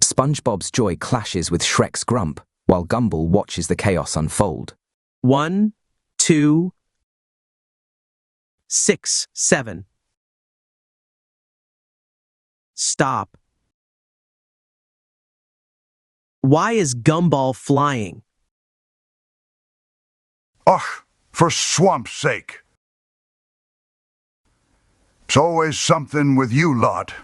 SpongeBob's joy clashes with Shrek's grump, while Gumball watches the chaos unfold. 1, 2, 6, 7. Stop. Why is Gumball flying? Ugh, for swamp's sake. It's always something with you lot.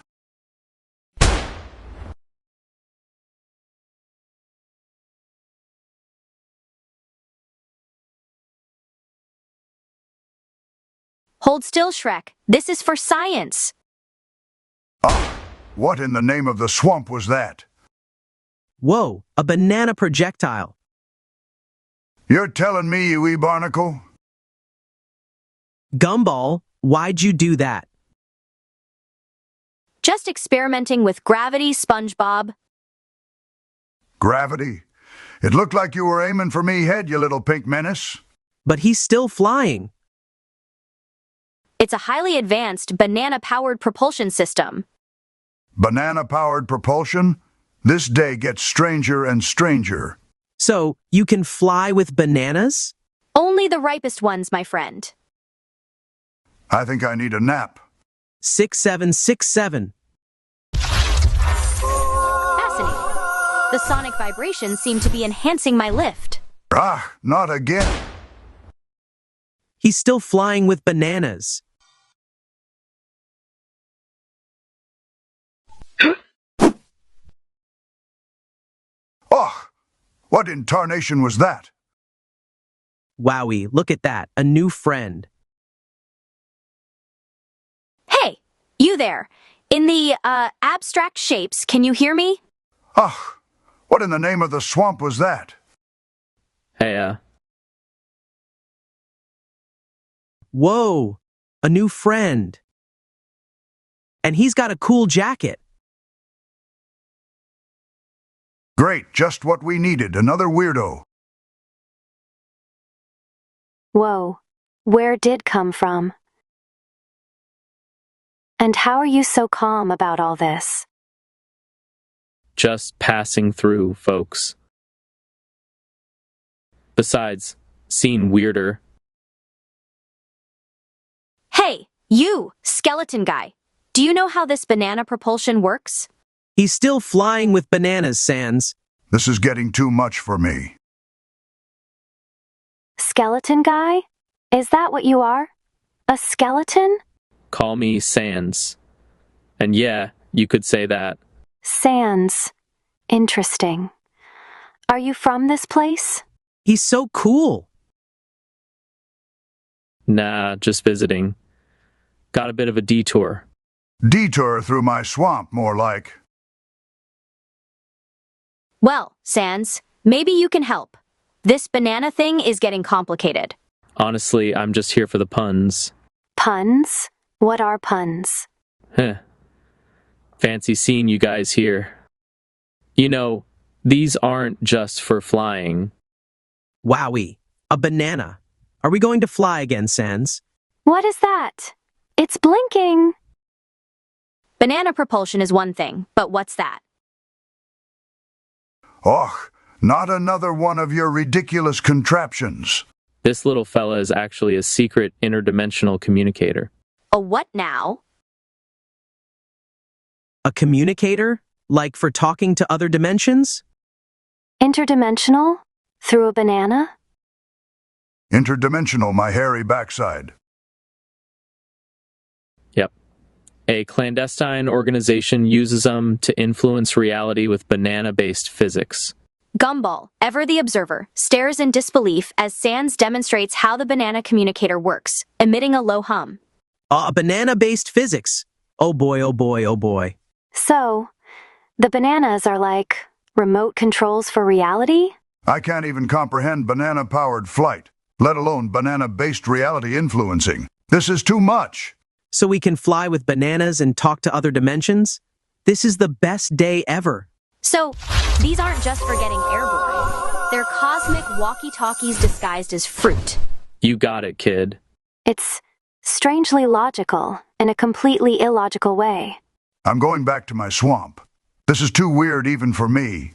Hold still, Shrek. This is for science. Ah, what in the name of the swamp was that? Whoa, a banana projectile. You're telling me, you wee barnacle? Gumball, why'd you do that? Just experimenting with gravity, SpongeBob. Gravity? It looked like you were aiming for me head, you little pink menace. But he's still flying. It's a highly advanced banana-powered propulsion system. Banana-powered propulsion? This day gets stranger and stranger. So, you can fly with bananas? Only the ripest ones, my friend. I think I need a nap. 6767. Fascinating. The sonic vibrations seem to be enhancing my lift. Ah, not again. He's still flying with bananas. Oh, what in tarnation was that? Wowie, look at that, a new friend. Hey, you there. In the, abstract shapes, can you hear me? Ah, what in the name of the swamp was that? Hey, Whoa, a new friend. And he's got a cool jacket. Great, just what we needed, another weirdo. Whoa, where did come from? And how are you so calm about all this? just passing through, folks. Besides, seen weirder. Hey, you, skeleton guy. Do you know how this banana propulsion works? He's still flying with bananas, Sans. This is getting too much for me. Skeleton guy? Is that what you are? A skeleton? Call me Sans. And yeah, you could say that. Sans. Interesting. Are you from this place? He's so cool. Nah, just visiting. Got a bit of a detour. Detour through my swamp, more like. Well, Sans, maybe you can help. This banana thing is getting complicated. Honestly, I'm just here for the puns. Puns? What are puns? Heh. Fancy seeing you guys here. You know, these aren't just for flying. Wowie, a banana. Are we going to fly again, Sans? What is that? It's blinking. Banana propulsion is one thing, but what's that? Och, not another one of your ridiculous contraptions. This little fella is actually a secret interdimensional communicator. A what now? A communicator? Like for talking to other dimensions? Interdimensional? Through a banana? Interdimensional, my hairy backside. Yep. A clandestine organization uses them to influence reality with banana-based physics. Gumball, ever the observer, stares in disbelief as Sans demonstrates how the banana communicator works, emitting a low hum. A banana-based physics. Oh boy, oh boy, oh boy. So, the bananas are like remote controls for reality? I can't even comprehend banana-powered flight, let alone banana-based reality influencing. This is too much. So we can fly with bananas and talk to other dimensions? This is the best day ever. So, these aren't just for getting airborne. They're cosmic walkie-talkies disguised as fruit. You got it, kid. It's strangely logical in a completely illogical way. I'm going back to my swamp. This is too weird even for me.